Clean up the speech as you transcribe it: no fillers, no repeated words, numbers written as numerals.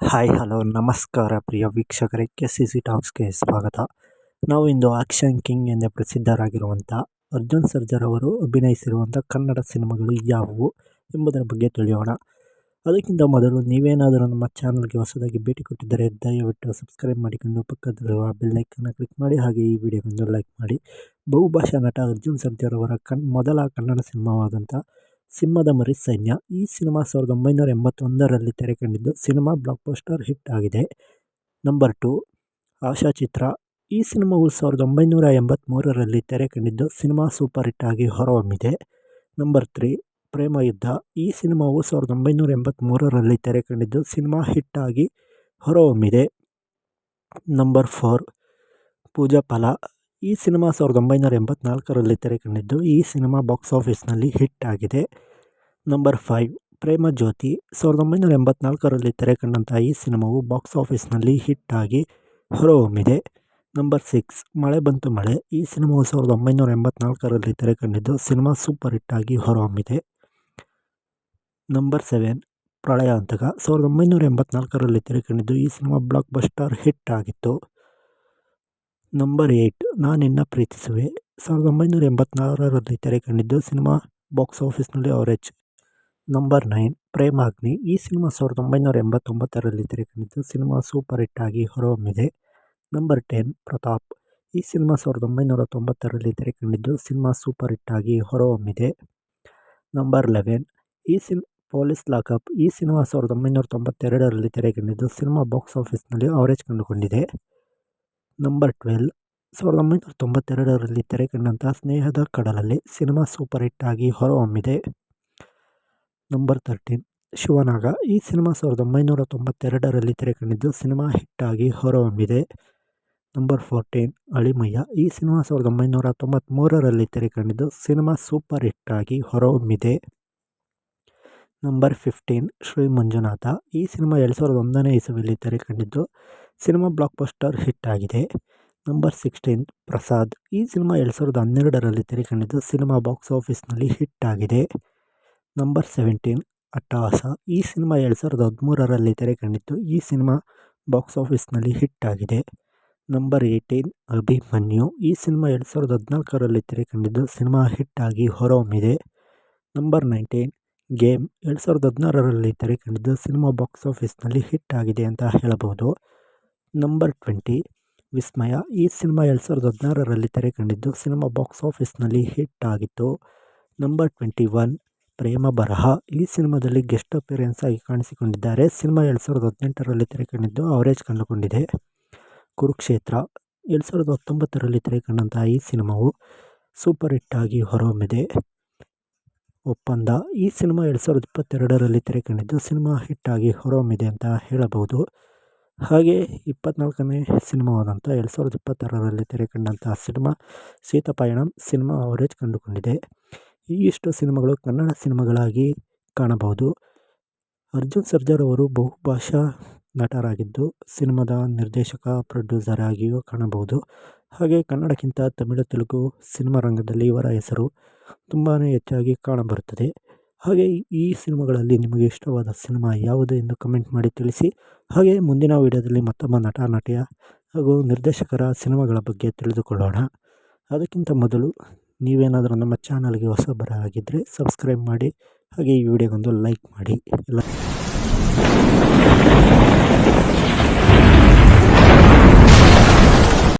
Hi hello ನಮಸ್ಕಾರ ಪ್ರಿಯ ವೀಕ್ಷಕರೇ KCC ಟಾಕ್ಸ್ಗೆ ಸ್ವಾಗತ. ನಾವು ಇಂದು ಆಕ್ಷನ್ ಕಿಂಗ್ ಎಂದೇ ಪ್ರಸಿದ್ಧರಾಗಿರುವಂಥ ಅರ್ಜುನ್ ಸರ್ಜಾರ್ ಅವರು ಅಭಿನಯಿಸಿರುವಂಥ ಕನ್ನಡ ಸಿನಿಮಾಗಳು ಯಾವುವು ಎಂಬುದರ ಬಗ್ಗೆ ತಿಳಿಯೋಣ. ಅದಕ್ಕಿಂತ ಮೊದಲು ನೀವೇನಾದರೂ ನಮ್ಮ ಚಾನಲ್ಗೆ ಹೊಸದಾಗಿ ಭೇಟಿ ಕೊಟ್ಟಿದ್ದರೆ ದಯವಿಟ್ಟು ಸಬ್ಸ್ಕ್ರೈಬ್ ಮಾಡಿಕೊಂಡು ಪಕ್ಕದಲ್ಲಿರುವ ಬೆಲ್ಲೈಕನ್ನ ಕ್ಲಿಕ್ ಮಾಡಿ, ಹಾಗೆ ಈ ವಿಡಿಯೋಗೊಂದು ಲೈಕ್ ಮಾಡಿ. ಬಹುಭಾಷಾ ನಟ ಅರ್ಜುನ್ ಸರ್ಜಾರ್ ಅವರ ಮೊದಲ ಕನ್ನಡ ಸಿನಿಮಾವಾದಂಥ ಸಿಂಹದ ಮರಿ ಸೈನ್ಯ ಈ ಸಿನಿಮಾ 1981ರಲ್ಲಿ ತೆರೆ ಕಂಡಿದ್ದು ಸಿನಿಮಾ ಬ್ಲಾಕ್ ಬಸ್ಟರ್ ಹಿಟ್ ಆಗಿದೆ. ನಂಬರ್ 2 ಆಶಾ ಚಿತ್ರ. ಈ ಸಿನಿಮಾವು 1983ರಲ್ಲಿ ತೆರೆ ಕಂಡಿದ್ದು ಸಿನಿಮಾ ಸೂಪರ್ ಹಿಟ್ ಆಗಿ ಹೊರಹೊಮ್ಮಿದೆ. ನಂಬರ್ 3 ಪ್ರೇಮ ಯುದ್ಧ. ಈ ಸಿನಿಮಾವು 1983ರಲ್ಲಿ ತೆರೆ ಕಂಡಿದ್ದು ಸಿನಿಮಾ ಹಿಟ್ ಆಗಿ ಹೊರಹೊಮ್ಮಿದೆ. ನಂಬರ್ 4 ಪೂಜಾ ಫಲ. ಈ ಸಿನಿಮಾ 1984ರಲ್ಲಿ ತೆರೆ ಕಂಡಿದ್ದು ಈ ಸಿನಿಮಾ ಬಾಕ್ಸ್ ಆಫೀಸ್ನಲ್ಲಿ ಹಿಟ್ ಆಗಿದೆ. ನಂಬರ್ 5 ಪ್ರೇಮ ಜ್ಯೋತಿ. 1984ರಲ್ಲಿ ತೆರೆ ಕಂಡಂಥ ಈ ಸಿನಿಮಾವು ಬಾಕ್ಸ್ ಆಫೀಸ್ನಲ್ಲಿ ಹಿಟ್ ಆಗಿ ಹೊರಹೊಮ್ಮಿದೆ. ನಂಬರ್ 6 ಮಳೆ ಬಂತು ಮಳೆ. ಈ ಸಿನಿಮಾವು 1984ರಲ್ಲಿ ತೆರೆ ಕಂಡಿದ್ದು ಸಿನಿಮಾ ಸೂಪರ್ ಹಿಟ್ ಆಗಿ ಹೊರಹೊಮ್ಮಿದೆ. ನಂಬರ್ 7 ಪ್ರಳಯಾಂತಕ. 1984ರಲ್ಲಿ ತೆರೆ ಕಂಡಿದ್ದು ಈ ಸಿನಿಮಾ ಬ್ಲಾಕ್ ಬಸ್ಟರ್ ಹಿಟ್ ಆಗಿತ್ತು. ನಂಬರ್ 8 ನಾ ನಿನ್ನ ಪ್ರೀತಿಸುವೆ. 1986ರಲ್ಲಿ ತೆರೆ ಕಂಡಿದ್ದು ಸಿನಿಮಾ ಬಾಕ್ಸ್ ಆಫೀಸ್ನಲ್ಲಿ ಅವರೇಜ್. ನಂಬರ್ 9 ಪ್ರೇಮಾಗ್ನಿ. ಈ ಸಿನಿಮಾ 1989ರಲ್ಲಿ ತೆರೆ ಕಂಡಿದ್ದು ಸಿನಿಮಾ ಸೂಪರ್ ಹಿಟ್ ಆಗಿ ಹೊರಹೊಮ್ಮಿದೆ. ನಂಬರ್ 10 ಪ್ರತಾಪ್. ಈ ಸಿನಿಮಾ 1990ರಲ್ಲಿ ತೆರೆ ಕಂಡಿದ್ದು ಸಿನಿಮಾ ಸೂಪರ್ ಹಿಟ್ ಆಗಿ ಹೊರಹೊಮ್ಮಿದೆ. Number 11 police lockup. ಈ ಸಿನಿಮಾ 1992ರಲ್ಲಿ ತೆರೆ ಕಂಡಿದ್ದು ಸಿನಿಮಾ ಬಾಕ್ಸ್ ಆಫೀಸ್ನಲ್ಲಿ ಅವರೇಜ್ ಕಂಡುಕೊಂಡಿದೆ. ನಂಬರ್ 12 1992ರಲ್ಲಿ ತೆರೆ ಕಂಡಂಥ ಸ್ನೇಹದ ಕಡಲಲ್ಲಿ ಸಿನಿಮಾ ಸೂಪರ್ ಹಿಟ್ ಆಗಿ ಹೊರಹೊಮ್ಮಿದೆ. ನಂಬರ್ 13 ಶಿವನಾಗ. ಈ ಸಿನಿಮಾ 1992ರಲ್ಲಿ ತೆರೆ ಕಂಡಿದ್ದು ಸಿನಿಮಾ ಹಿಟ್ ಆಗಿ ಹೊರಹೊಮ್ಮಿದೆ. ನಂಬರ್ 14 ಅಳಿಮಯ್ಯ. ಈ ಸಿನಿಮಾ 1993ರಲ್ಲಿ ತೆರೆ ಕಂಡಿದ್ದು ಸಿನಿಮಾ ಸೂಪರ್ ಹಿಟ್ ಆಗಿ ಹೊರಹೊಮ್ಮಿದೆ. ನಂಬರ್ 15 ಶ್ರೀ ಮಂಜುನಾಥ. ಈ ಸಿನಿಮಾ 2001ನೇ ಇಸವಿಯಲ್ಲಿ ತೆರೆ ಕಂಡಿದ್ದು ಸಿನಿಮಾ ಬ್ಲಾಕ್ ಬಸ್ಟರ್ ಹಿಟ್ ಆಗಿದೆ. ನಂಬರ್ 16 ಪ್ರಸಾದ್. ಈ ಸಿನಿಮಾ 2012ರಲ್ಲಿ ತೆರೆ ಕಂಡಿದ್ದು ಸಿನಿಮಾ ಬಾಕ್ಸ್ ಆಫೀಸ್ನಲ್ಲಿ ಹಿಟ್ ಆಗಿದೆ. ನಂಬರ್ 17 ಅಟ್ಟಹಾಸ. ಈ ಸಿನಿಮಾ 2013ರಲ್ಲಿ ತೆರೆ ಕಂಡಿದ್ದು ಈ ಸಿನಿಮಾ ಬಾಕ್ಸ್ ಆಫೀಸ್ನಲ್ಲಿ ಹಿಟ್ ಆಗಿದೆ. ನಂಬರ್ 18 ಅಭಿಮನ್ಯು. ಈ ಸಿನಿಮಾ 2014ರಲ್ಲಿ ತೆರೆ ಕಂಡಿದ್ದು ಸಿನಿಮಾ ಹಿಟ್ ಆಗಿ ಹೊರಹೊಮ್ಮಿದೆ. Number 19 game. 2016ರಲ್ಲಿ ತೆರೆ ಕಂಡಿದ್ದು ಸಿನಿಮಾ ಬಾಕ್ಸ್ ಆಫೀಸ್ನಲ್ಲಿ ಹಿಟ್ ಆಗಿದೆ ಅಂತ ಹೇಳಬಹುದು. ನಂಬರ್ 20 ವಿಸ್ಮಯ. ಈ ಸಿನಿಮಾ 2016ರಲ್ಲಿ ತೆರೆ ಕಂಡಿದ್ದು ಸಿನಿಮಾ ಬಾಕ್ಸ್ ಆಫೀಸ್ನಲ್ಲಿ ಹಿಟ್ ಆಗಿತ್ತು. ನಂಬರ್ 21 ಪ್ರೇಮ ಬರಹ. ಈ ಸಿನಿಮಾದಲ್ಲಿ ಗೆಸ್ಟ್ ಅಪಿಯರೆನ್ಸ್ ಆಗಿ ಕಾಣಿಸಿಕೊಂಡಿದ್ದಾರೆ. ಸಿನಿಮಾ 2018ರಲ್ಲಿ ತೆರೆ ಕಂಡಿದ್ದು ಅವರೇಜ್ ಕಂಡುಕೊಂಡಿದೆ. ಕುರುಕ್ಷೇತ್ರ. 2019ರಲ್ಲಿ ತೆರೆ ಕಂಡಂಥ ಈ ಸಿನಿಮಾವು ಸೂಪರ್ ಹಿಟ್ ಆಗಿ ಹೊರಹೊಮ್ಮಿದೆ. ಒಪ್ಪಂದ. ಈ ಸಿನಿಮಾ 2022ರಲ್ಲಿ ತೆರೆ ಕಂಡಿದ್ದು ಸಿನಿಮಾ ಹಿಟ್ ಆಗಿ ಹೊರಹೊಮ್ಮಿದೆ ಅಂತ ಹೇಳಬಹುದು. ಹಾಗೆ 24ನೇ ಸಿನಿಮಾವಾದಂಥ 2026ರಲ್ಲಿ ತೆರೆ ಕಂಡಂಥ ಸಿನಿಮಾ ಸೀತಾಪಯಣಂ ಸಿನಿಮಾ ಅವರೇಜ್ ಕಂಡುಕೊಂಡಿದೆ. ಇಷ್ಟು ಸಿನಿಮಾಗಳು ಕನ್ನಡ ಸಿನಿಮಾಗಳಾಗಿ ಕಾಣಬಹುದು. ಅರ್ಜುನ್ ಸರ್ಜಾರ್ ಅವರು ಬಹುಭಾಷಾ ನಟರಾಗಿದ್ದು ಸಿನಿಮಾದ ನಿರ್ದೇಶಕ, ಪ್ರೊಡ್ಯೂಸರ್ ಆಗಿಯೂ ಕಾಣಬಹುದು. ಹಾಗೆ ಕನ್ನಡಕ್ಕಿಂತ ತಮಿಳು, ತೆಲುಗು ಸಿನಿಮಾ ರಂಗದಲ್ಲಿ ಇವರ ಹೆಸರು ತುಂಬಾ ಹೆಚ್ಚಾಗಿ ಕಾಣಬರುತ್ತದೆ. ಹಾಗೆ ಈ ಸಿನಿಮಾಗಳಲ್ಲಿ ನಿಮಗೆ ಇಷ್ಟವಾದ ಸಿನಿಮಾ ಯಾವುದು ಎಂದು ಕಮೆಂಟ್ ಮಾಡಿ ತಿಳಿಸಿ. ಹಾಗೆ ಮುಂದಿನ ವಿಡಿಯೋದಲ್ಲಿ ಮತ್ತೊಬ್ಬ ನಟ, ನಟಿಯ ಹಾಗೂ ನಿರ್ದೇಶಕರ ಸಿನಿಮಾಗಳ ಬಗ್ಗೆ ತಿಳಿದುಕೊಳ್ಳೋಣ. ಅದಕ್ಕಿಂತ ಮೊದಲು ನೀವೇನಾದರೂ ನಮ್ಮ ಚಾನಲ್ಗೆ ಹೊಸಬರಾಗಿದ್ದರೆ ಸಬ್ಸ್ಕ್ರೈಬ್ ಮಾಡಿ, ಹಾಗೆ ಈ ವಿಡಿಯೋಗೊಂದು ಲೈಕ್ ಮಾಡಿ. ಎಲ್ಲ